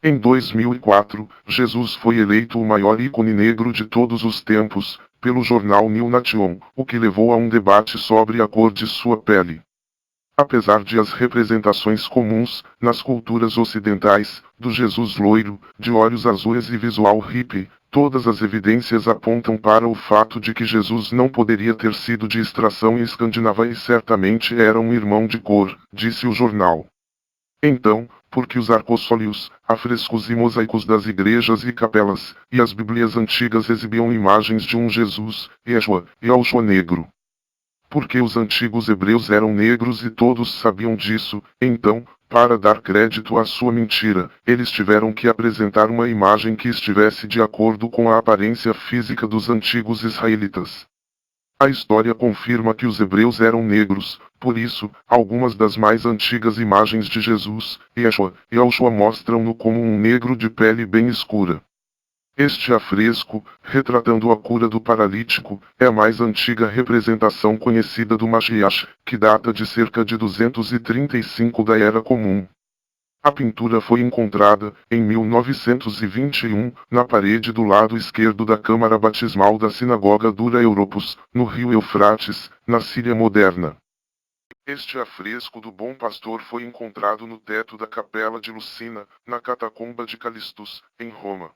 Em 2004, Jesus foi eleito o maior ícone negro de todos os tempos, pelo jornal New Nation, o que levou a um debate sobre a cor de sua pele. Apesar de as representações comuns, nas culturas ocidentais, do Jesus loiro, de olhos azuis e visual hippie, todas as evidências apontam para o fato de que Jesus não poderia ter sido de extração escandinava e certamente era um irmão de cor, disse o jornal. Então, por que os arcossólios, afrescos e mosaicos das igrejas e capelas, e as Bíblias antigas exibiam imagens de um Jesus, Yeshua negro? Porque os antigos hebreus eram negros e todos sabiam disso, então, para dar crédito à sua mentira, eles tiveram que apresentar uma imagem que estivesse de acordo com a aparência física dos antigos israelitas. A história confirma que os hebreus eram negros, por isso, algumas das mais antigas imagens de Jesus, Yeshua mostram-no como um negro de pele bem escura. Este afresco, retratando a cura do paralítico, é a mais antiga representação conhecida do Mashiach, que data de cerca de 235 da Era Comum. A pintura foi encontrada, em 1921, na parede do lado esquerdo da câmara batismal da Sinagoga Dura Europos, no rio Eufrates, na Síria moderna. Este afresco do Bom Pastor foi encontrado no teto da Capela de Lucina, na Catacomba de Calistus, em Roma.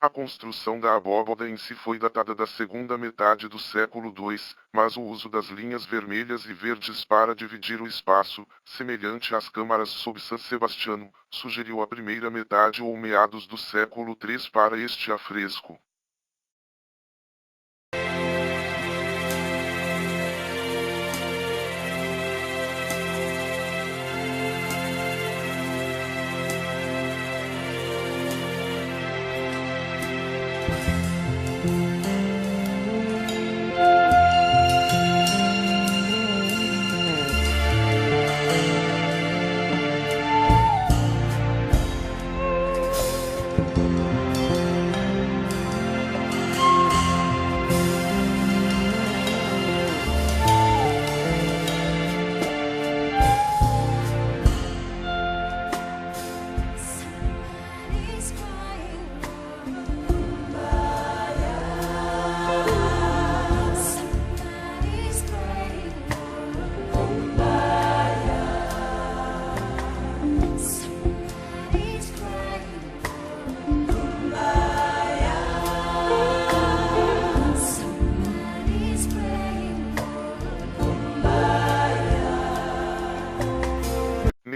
A construção da abóbada em si foi datada da segunda metade do século II, mas o uso das linhas vermelhas e verdes para dividir o espaço, semelhante às câmaras sob San Sebastiano, sugeriu a primeira metade ou meados do século III para este afresco.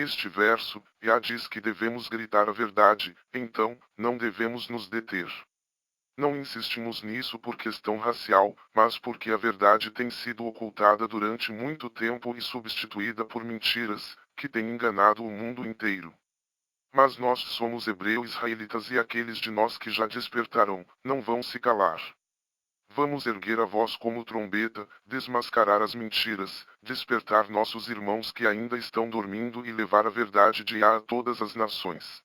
Neste verso, Yah diz que devemos gritar a verdade, então, não devemos nos deter. Não insistimos nisso por questão racial, mas porque a verdade tem sido ocultada durante muito tempo e substituída por mentiras, que têm enganado o mundo inteiro. Mas nós somos hebreus israelitas e aqueles de nós que já despertarão, não vão se calar. Vamos erguer a voz como trombeta, desmascarar as mentiras, despertar nossos irmãos que ainda estão dormindo e levar a verdade de Yah a todas as nações.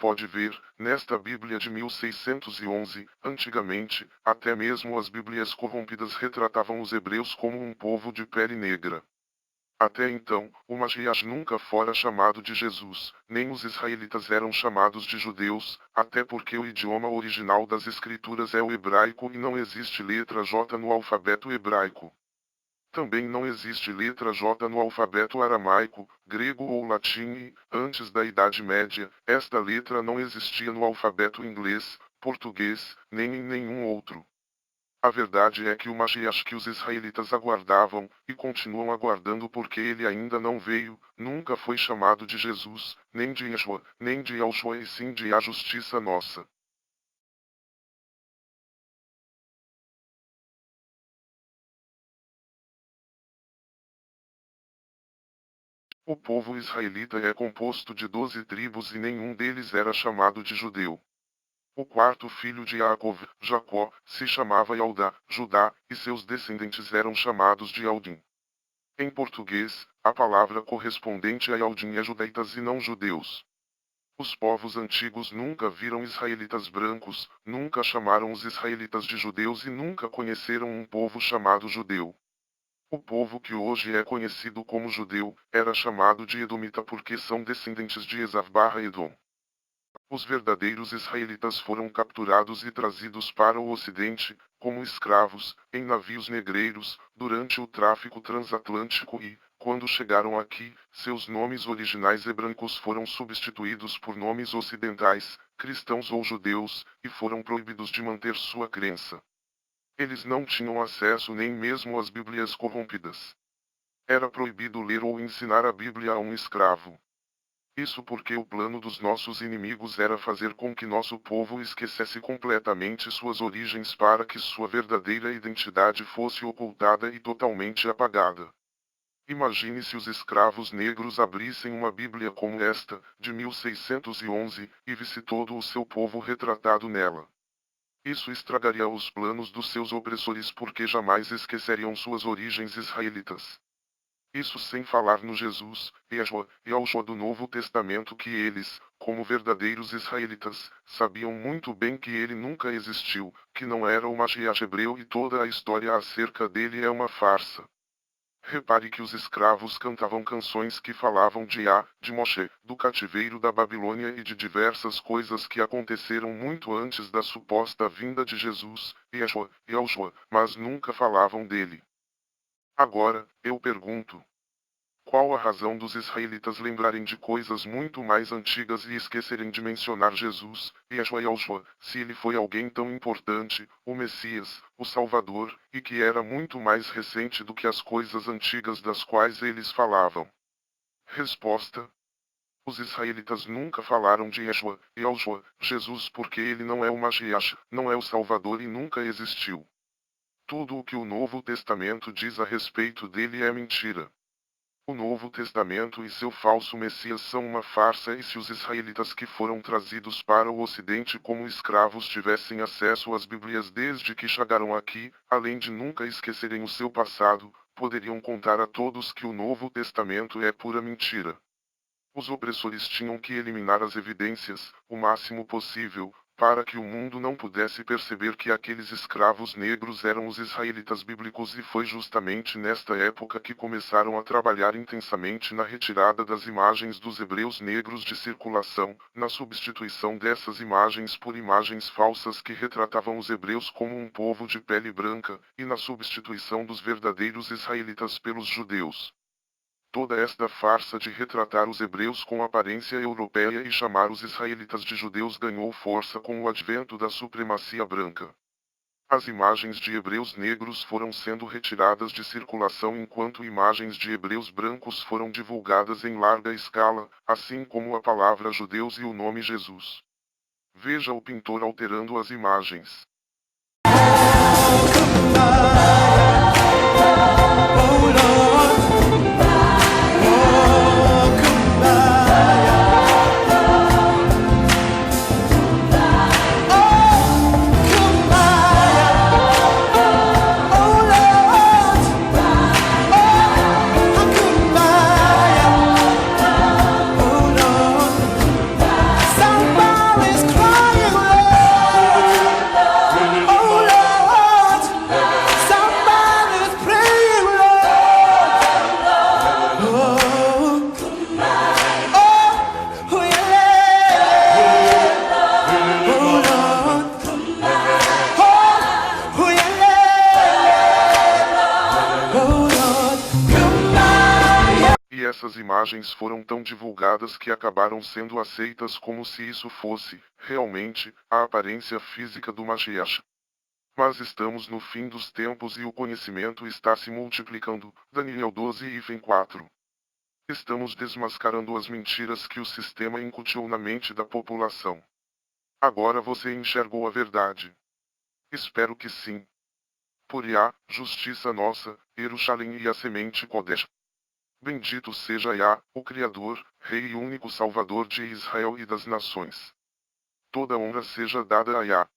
pode ver, nesta Bíblia de 1611, antigamente, até mesmo as Bíblias corrompidas retratavam os hebreus como um povo de pele negra. Até então, o Messias nunca fora chamado de Jesus, nem os israelitas eram chamados de judeus, até porque o idioma original das escrituras é o hebraico e não existe letra J no alfabeto hebraico. Também não existe letra J no alfabeto aramaico, grego ou latim e, antes da Idade Média, esta letra não existia no alfabeto inglês, português, nem em nenhum outro. A verdade é que o Messias que os israelitas aguardavam, e continuam aguardando porque ele ainda não veio, nunca foi chamado de Jesus, nem de Yeshua, nem de Yahushua e sim de a justiça nossa. O povo israelita é composto de 12 tribos e nenhum deles era chamado de judeu. O quarto filho de Yaakov, Jacó, se chamava Yaldá, Judá, e seus descendentes eram chamados de Aldim. Em português, a palavra correspondente a Aldim é judaitas e não judeus. Os povos antigos nunca viram israelitas brancos, nunca chamaram os israelitas de judeus e nunca conheceram um povo chamado judeu. O povo que hoje é conhecido como judeu, era chamado de Edomita porque são descendentes de Esav-Edom. Os verdadeiros israelitas foram capturados e trazidos para o Ocidente, como escravos, em navios negreiros, durante o tráfico transatlântico e, quando chegaram aqui, seus nomes originais hebraicos foram substituídos por nomes ocidentais, cristãos ou judeus, e foram proibidos de manter sua crença. Eles não tinham acesso nem mesmo às Bíblias corrompidas. Era proibido ler ou ensinar a Bíblia a um escravo. Isso porque o plano dos nossos inimigos era fazer com que nosso povo esquecesse completamente suas origens para que sua verdadeira identidade fosse ocultada e totalmente apagada. Imagine se os escravos negros abrissem uma Bíblia como esta, de 1611, e visse todo o seu povo retratado nela. Isso estragaria os planos dos seus opressores porque jamais esqueceriam suas origens israelitas. Isso sem falar no Jesus, Yahushua do Novo Testamento que eles, como verdadeiros israelitas, sabiam muito bem que ele nunca existiu, que não era o Messias hebreu e toda a história acerca dele é uma farsa. Repare que os escravos cantavam canções que falavam de de Moshe, do cativeiro da Babilônia e de diversas coisas que aconteceram muito antes da suposta vinda de Jesus, Yahushua, mas nunca falavam dele. Agora, eu pergunto: qual a razão dos israelitas lembrarem de coisas muito mais antigas e esquecerem de mencionar Jesus, Yahushua, se ele foi alguém tão importante, o Messias, o Salvador, e que era muito mais recente do que as coisas antigas das quais eles falavam? Resposta: os israelitas nunca falaram de Yahushua, Jesus porque ele não é o Messias, não é o Salvador e nunca existiu. Tudo o que o Novo Testamento diz a respeito dele é mentira. O Novo Testamento e seu falso Messias são uma farsa e se os israelitas que foram trazidos para o Ocidente como escravos tivessem acesso às Bíblias desde que chegaram aqui, além de nunca esquecerem o seu passado, poderiam contar a todos que o Novo Testamento é pura mentira. Os opressores tinham que eliminar as evidências, o máximo possível, para que o mundo não pudesse perceber que aqueles escravos negros eram os israelitas bíblicos e foi justamente nesta época que começaram a trabalhar intensamente na retirada das imagens dos hebreus negros de circulação, na substituição dessas imagens por imagens falsas que retratavam os hebreus como um povo de pele branca, e na substituição dos verdadeiros israelitas pelos judeus. Toda esta farsa de retratar os hebreus com aparência europeia e chamar os israelitas de judeus ganhou força com o advento da supremacia branca. As imagens de hebreus negros foram sendo retiradas de circulação enquanto imagens de hebreus brancos foram divulgadas em larga escala, assim como a palavra judeus e o nome Jesus. Veja o pintor alterando as imagens. imagens foram tão divulgadas que acabaram sendo aceitas como se isso fosse, realmente, a aparência física do Mashiach. Mas estamos no fim dos tempos e o conhecimento está se multiplicando. Daniel 12:4. Estamos desmascarando as mentiras que o sistema incutiu na mente da população. Agora você enxergou a verdade. Espero que sim. Por Yah, justiça nossa, Jerusalém e a semente Kodesh. Bendito seja Yah, o Criador, Rei e único Salvador de Israel e das nações. Toda honra seja dada a Yah.